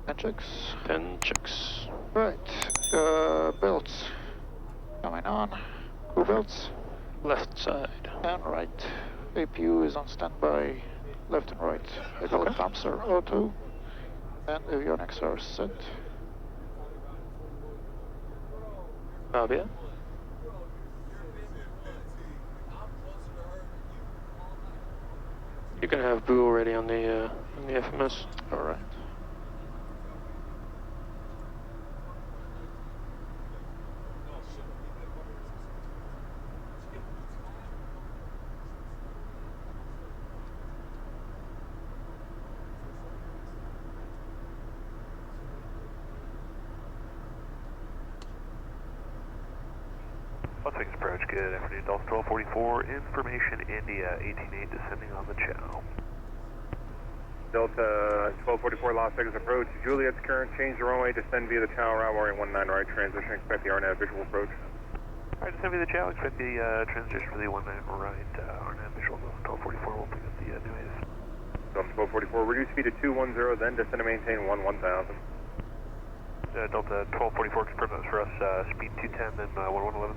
10 checks. 10 checks. Right, belts coming on. Crew belts. Left side. And right. APU is on standby, left and right. Hydraulic pumps are auto, and avionics are set. Fabia. You can have Boo already on the FMS. All right. Things approach good. Afternoon, Delta 1244. Information India 188 descending on the channel. Delta 1244 Las Vegas approach. Juliet's current change the runway. Descend via the tower route wearing 19 right transition. Expect the RNAV visual approach. Alright, descend via the channel. Expect the transition for the 19 right RNAV visual. 1244 will pick up the new AS. Delta 1244 reduce speed to 210, then descend and maintain 1000. Delta 1244 confirm that was for us. Speed 210, then 11,000.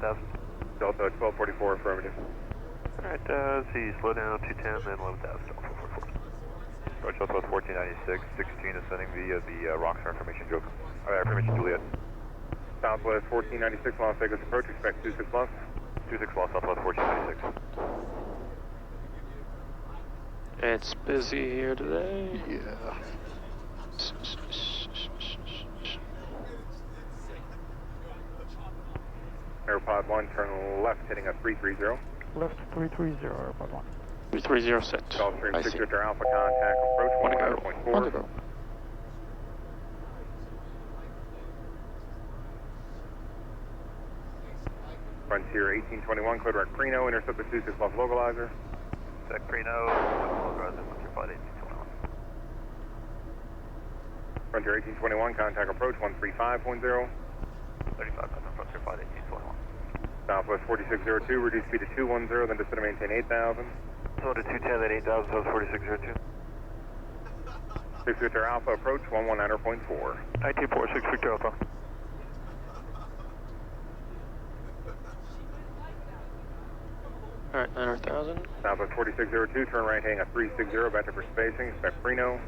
Delta 1244 affirmative. Alright, let's see, slow down 210, then 11,000, Delta 1244. Approach Southwest 1496, 16 descending via the Rockstar information joke. Information Juliet. Southwest 1496 Las Vegas approach, expect 26 lost. 26 lost, Southwest 1496. It's busy here today. Yeah. AirPod 1, turn left, heading a 330. Left 330, AirPod 1. 330 set. Gulfstream I 6 see. Victor Alpha contact, approach One to go. 19.4. On to go. Frontier 1821, code rec Preno, intercept the 26 Lost localizer. Sec Preno, localizer, Flight 1821. Frontier 1821, contact approach 135.0. 35, Frontier Flight 1821. Southwest 4602, reduce speed to 210, then descend to maintain 8000. So to 210, then 8,000, so 4602. 6 Victor Alpha, approach 119.4. 1946 Victor Alpha. Alright, 9,000. Southwest 4602, turn right heading a 360, back to for spacing, expect Preno.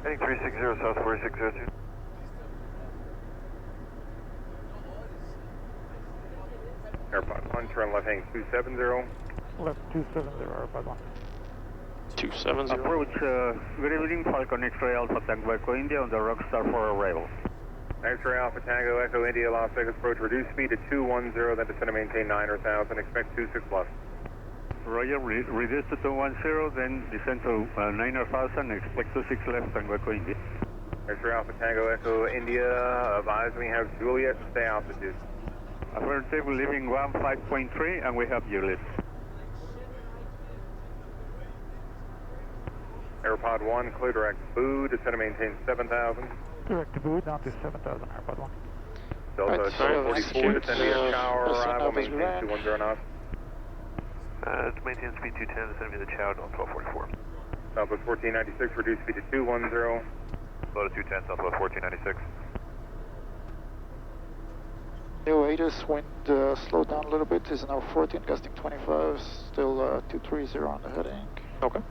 Heading 360, South 4602. AirPod 1, turn left heading 270. Left 270, AirPod 1. 270. Approach, good evening, Falcon X-Ray Alpha Tango Echo India on the Rockstar for arrival. X-Ray Alpha Tango Echo India Las Vegas approach, reduce speed to 210, then descend to maintain 9,000, expect 26 plus. Roger, reduce to 210, then descend to 9,000, expect 26 left Tango Echo India. X-Ray Alpha Tango Echo India, advise me have Juliet, stay altitude. Affirmative, leaving 15.3, and we have Juliet. AirPod 1, clear direct Boo, descend to maintain 7,000. Direct to boot, down to 7,000, AirPod 1. Delta Right, 1244, so descend via tower let's arrival, send maintain out 210 knots. Maintain speed 210, descend via the Chow, Delta 1244. Southwest 1496, reduce speed to 210. Slow to 210, Southwest 1496. New ATIS wind slowed down a little bit, is now 14, gusting 25, still 230 on the heading. Okay.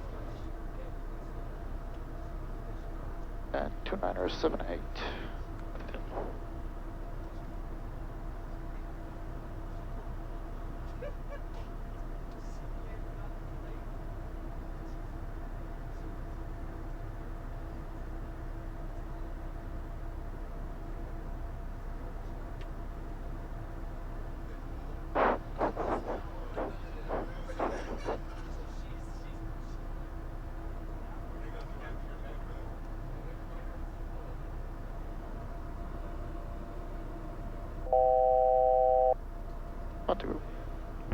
And 2978. On to go.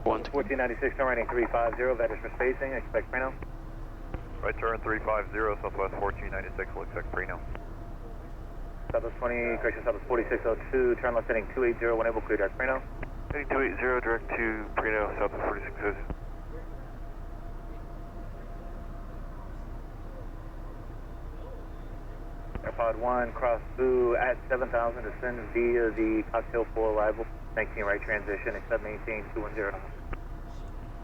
1496, turn right heading 350, that is for spacing, expect Preno. Right turn 350, Southwest 1496, will expect Preno. Southwest 20, correction, Southwest 4602, turn left heading 280, when able, clear direct Preno. Heading 280, direct to Preno, Southwest 4602. Airpod 1, cross Boo at 7,000, descend via the cocktail 4 arrival, 19 right transition, accept maintain 210.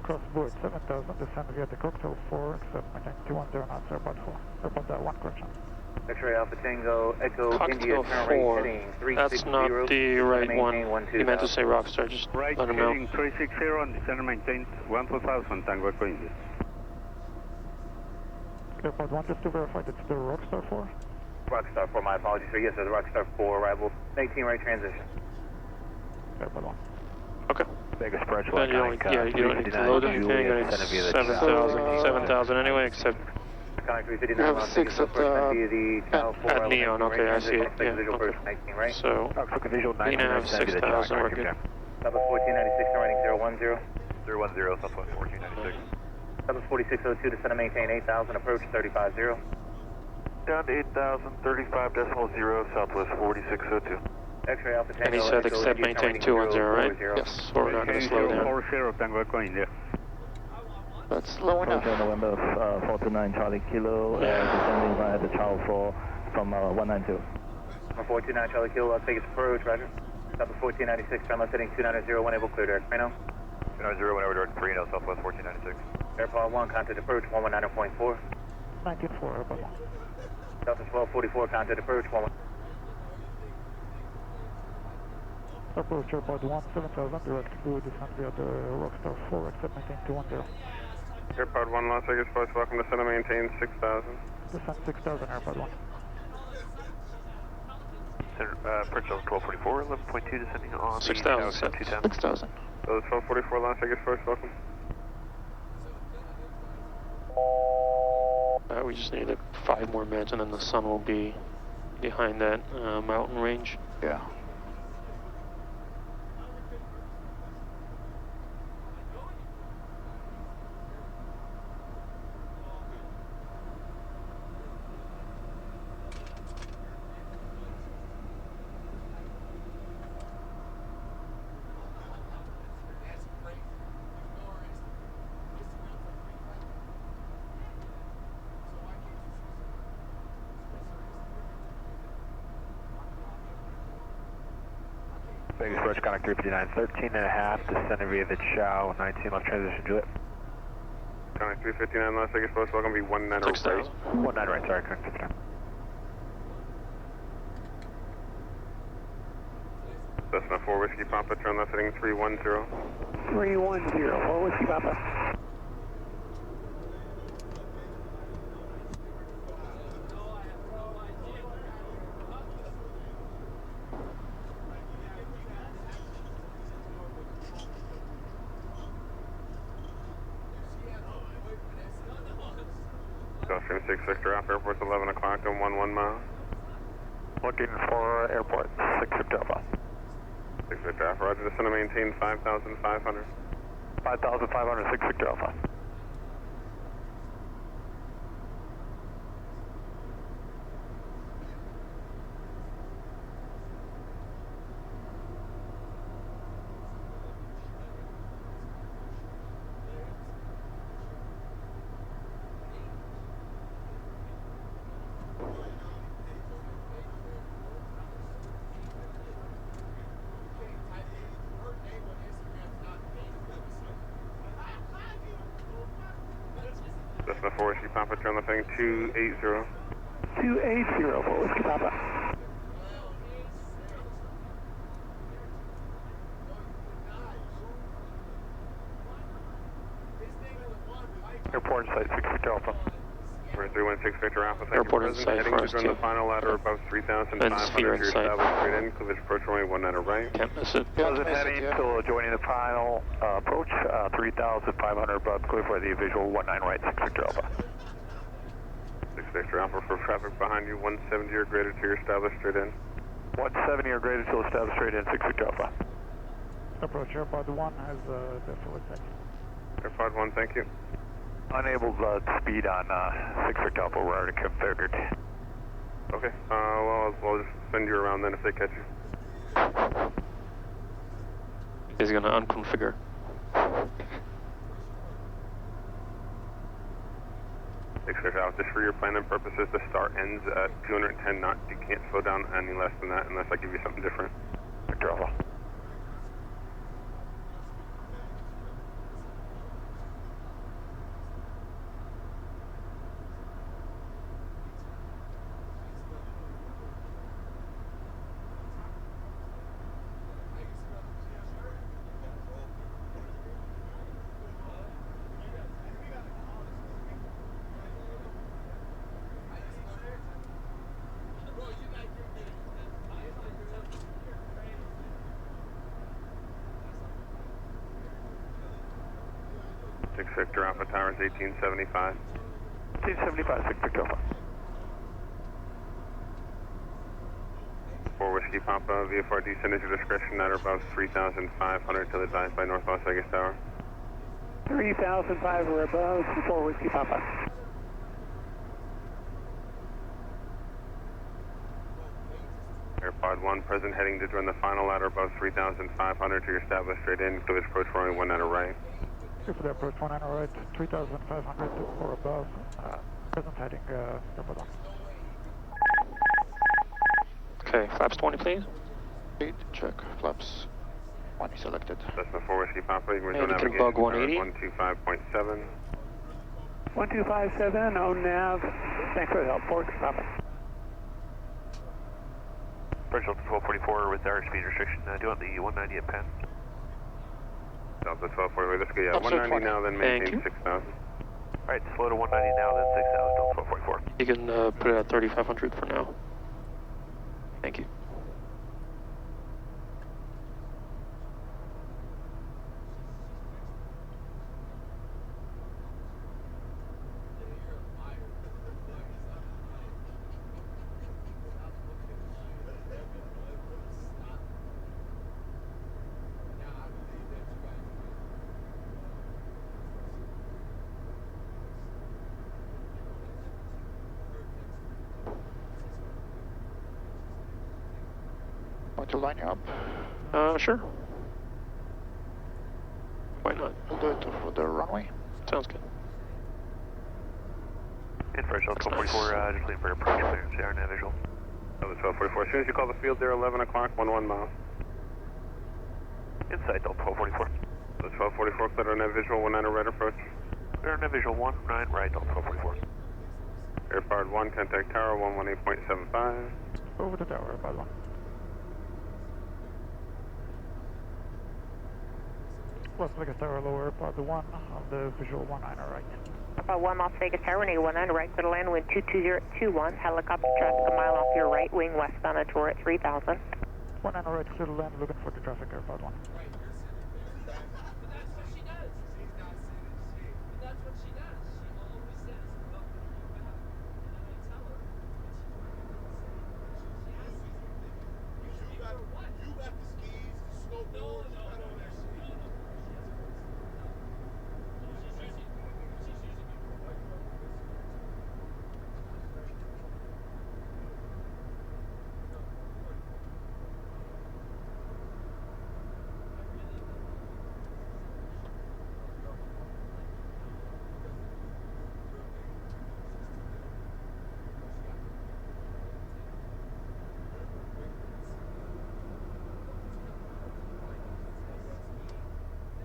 Cross board 7,000, descend via the cocktail 4, accept maintain 210 knots, Airpod 4. Airpod 1, correction. X-ray Alpha Tango, Echo India, Cocktail turn 4. right heading 360. That's not the right one. He meant to say Rockstar, just Right let him know. heading 360 and descend maintain 1,000, Tango Echo India. Airpod 1, just to verify, that's the Rockstar 4? Rockstar 4, my apologies, sir. Yes, sir, the Rockstar 4 arrival, 19 right transition. Airpod 1. Okay. Vegas approach, Then you don't, you don't need to load anything, and it's 7,000 anyway, except Connect 359, You have Las 6 Vegas at, approach, then via the Tower 4 at arrival, Neon. 19 Okay, right I see it. transition, Yeah, visual okay. approach, 19 right. So visual we now have 6,000. We're good. Southwest 1496, turn right 010. 010, Southwest 1496. Southwest 4602, descend and maintain 8,000, approach 350. Down to 8,000, 35.0, Southwest 4602. X-ray Alpha Tango, And he said Echo accept India, turn maintain 210, right? 040. Yes. So we're not going to slow down. 40, Tango Echo India. That's low enough. November 429 Charlie Kilo, descending via the Tower 4 from 192. 429 Charlie Kilo, Las Vegas approach, roger. Southwest 1496, turn left heading 290, one able clear direct Reno. 290, whenever direct Reno, Southwest 1496. Airport 1, contact approach 119.4. 19.4, Airpod 1. Southwest 1244, contact approach 11. Approach Airpod 1, 7,000, direct to descend via the Rockstar 4, accept maintain 210. Airpod 1, Las Vegas Post, welcome to center, maintain 6,000. Descend 6,000, Airpod 1. Approach level 1244, 11.2, descending on 6,000 sets. 6,000. So 1244, Las Vegas Post, welcome. We just need like 5 more minutes, and then the sun will be behind that mountain range. Yeah. Vegas approach, connect 359, 13.5, descending via the Chow, 19 left transition, Juliet. Connect 359, Las Vegas Post, welcome, be 19 right. 6,000. 19 right, sorry, connect 59. Cessna 4 Whiskey Papa, turn left heading 310. 310, 4 Whiskey Papa. Gulfstream 6 Victor Alpha, airport's 11 o'clock and 11 miles. Looking for airport, 6 Victor Alpha. 6 Victor Alpha, roger, descend and maintain 5,500. 5,500, 6 Victor Alpha. Cessna 4 Whiskey Papa, turn left heading 280. 280, 4 Whiskey Papa. Airport in sight, 6 Victor Alpha. We're 316 Victor Alpha, thank Airport you, in President. sight Heading for us, to join the too. final ladder above 3,500 And sphere in to your sight. established straight in, cleavage approach runway 19 right. Can't miss it. Present heading to joining the final approach, 3,500 above, clear for the visual 19 right, 6 Victor Alpha. 6 Victor Alpha for traffic behind you, 170 or greater to your established straight in. 170 or greater to establish straight in, 6 Victor Alpha. Approach Airpod 1 has the forward taxi. Airpod 1, thank you. Unable to speed on 6 Victor Alpha, we're already configured. Okay, well, I'll just send you around then if they catch you. He's going to unconfigure. 6 Alpha, just for your planning purposes, the start ends at 210 knots. You can't slow down any less than that unless I give you something different. Victor Alpha. Victor Alpha Towers 1875. 1875, 6 Victor Alpha. 4 Whiskey Papa, VFR descend at your discretion at or above 3,500 till advised by North Las Vegas Tower. 3,005 or above, 4 Whiskey Papa. AirPod 1, present heading to join the final ladder above 3,500 to your established straight in, clear this approach runway 19 right. Clear for the approach 19 right, 3,500 or above, present heading, number 1. Okay, flaps 20, please. Speed check, flaps 20 selected. Cessna 4 Whiskey Papa, you And you can bug 180. 125.7. 1257, on nav. Thanks for the help, 4 Whiskey Papa. Approach Delta 1244 with our speed restriction. Do you want the 190 at Penn? Delta 1240, let's go, yeah, Officer 190 now, then Thank maintain you. 6,000. Alright, slow to 190 now, then 6,000, Delta 1244. You can put it at 3,500 for now. Thank you. Want to line you up? Sure. Why not? We'll do it for the runway. Sounds good. Approach Delta That's 1244, just waiting for approach clearance, they are now visual. Delta 1244, as soon as you call the field there, 11 o'clock, 11 miles. Inside Delta 1244. Delta 1244, clear on that visual, 19 right approach. Clear on visual 19 right, Delta 1244. Airpowered 1, contact tower 118.75. Over the tower, about 1. Las Vegas Tower, lower, part 1 on the visual 19 right. About 1 Las Vegas Tower, negative 19 right, clear to land, wind 22021, helicopter traffic a mile off your right wing, westbound on tour at 3,000. 19 right, clear to land, looking for the traffic, airport 1.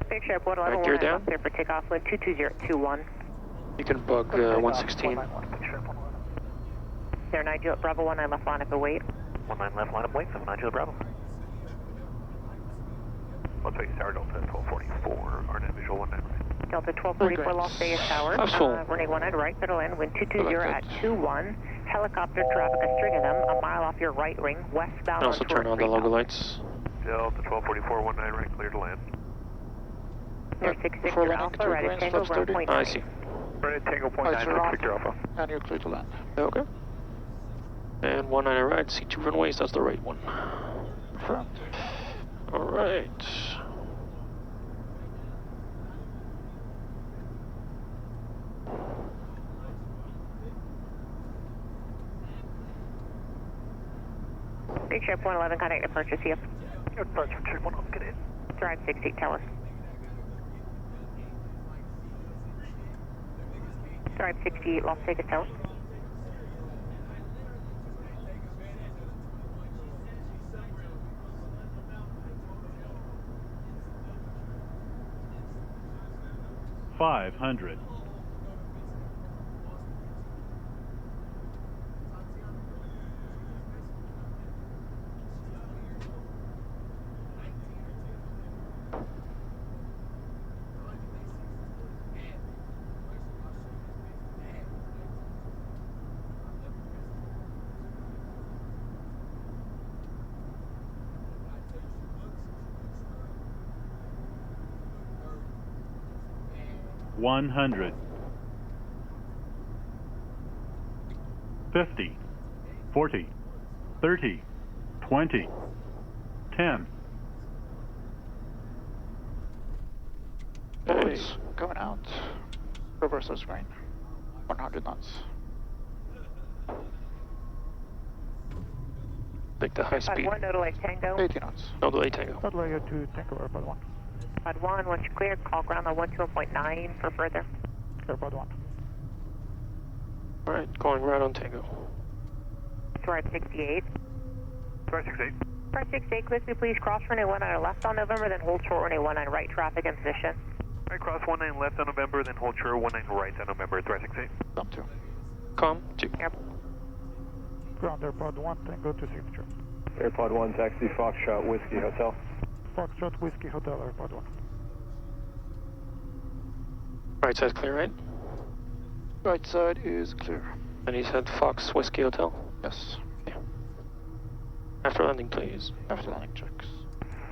Big Sharp 111, Right, gear down. clear for takeoff, wind 22021. You can bug 116. There, 9 Juliet Bravo, 19 left line up and wait. 19 left line of wait, 9 Juliet Bravo. Las Vegas Tower, Delta 1244, RNAV visual 19 right. Delta 1244 Las Vegas Tower, That's full. running 19 right, clear to land, wind 220 at 21. Helicopter traffic, a string of them, a mile off your right ring, westbound And on also tour turn at on the 3,000. logo lights. Delta 1244, 19 right, clear to land. Near 6 Before Victor landing, Alpha, 2 right at green, Tango, flaps 30. 1.9. I see. Right at Tango Alright, 0.9, so you're Victor Alpha. and you're clear to land. Okay. And 19 right, C2 runways, that's the right one. Confirmed. Alright. Big Sharp 111, contact departure, see you. Departure, check 1 get in. Drive 68 tower. Drive 68, Las Vegas Tower. $500. $100. 50, 40, 30, 20, 10. Boards going out. Reverser screen. 100 knots. Take the high Pod speed. 1, no delay Tango. 80 knots. No delay Tango. Not layer 2, Tango Airpod 1. Pod 1, once you're cleared, call ground on 121.9 for further. Airpod 1. Alright, going right on Tango. Drive 68. Drive 68. Drive 68, quickly please cross runway 19 left on November, then hold short runway 19 right, traffic in position. Alright, cross 19 left on November, then hold short 19 right on November, drive 68. Dump 2. Com 2. Yep. Ground Airpod 1, Tango to signature. Airpod 1, taxi Foxtrot Whiskey Hotel. Foxtrot Whiskey Hotel, Airpod 1. Right side's clear, right? Right side is clear. And he said Fox Whiskey Hotel. Yes. After landing, please. After landing checks.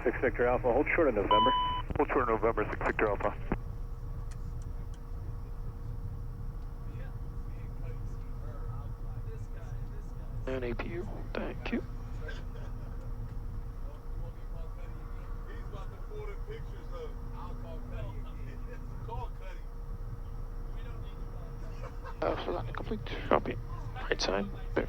6 Victor Alpha, hold short of November. Hold short November, 6 Victor Alpha. And APU. Thank you. After landing complete. Copy. Right side. There.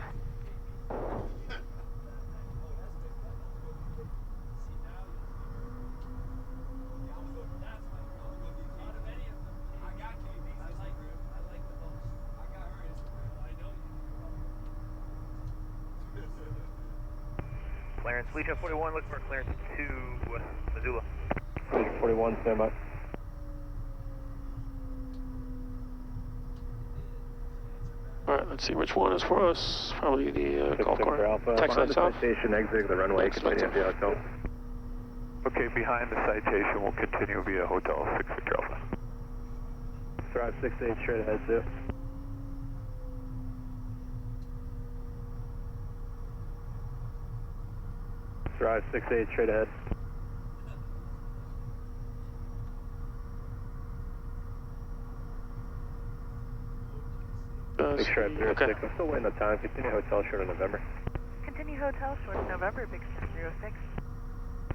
Clearance, Legion 41, looking for clearance to Missoula. Legion 41, stand by. Alright, let's see which one is for us. Probably the 6 golf Victor cart. Alpha, Taxi behind lights the off. citation, exit the runway, Taxi lights continue off. via hotel. Okay, behind the citation, we'll continue via hotel, 6 Victor Alpha. Drive 68 straight ahead, too. Drive 68 straight ahead. Big Stripe 06, Okay. I'm still waiting on time. Continue hotel short of November. Continue hotel short of November, Big Stripe 06.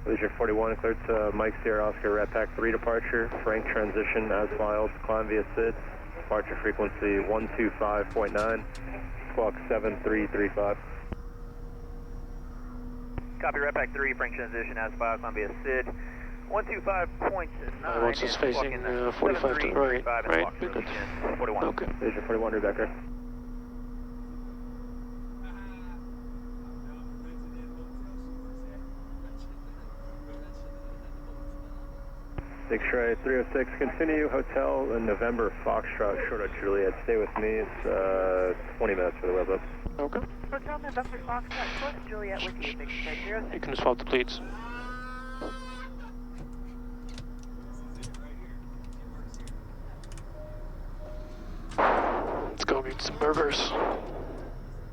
Leisure 41, cleared to Mike Sierra Oscar Red Pack 3 departure. Frank transition as filed. Climb via SID. Departure frequency 125.9. Squawk 7335. Copy, Red Pack 3, Frank transition as filed, Columbia SID. 125.9. Once it's facing 45 to the right, right? Good. 41. Okay. Leisure 41, Rebecca. Big Stripe 306, continue hotel in November, Foxtrot, short of Juliet. Stay with me, it's 20 minutes for the web up. Okay. Hotel November Foxtrot, short of Juliet with you, Big Stripe 06. You can swap the pleats. Let's go get some burgers.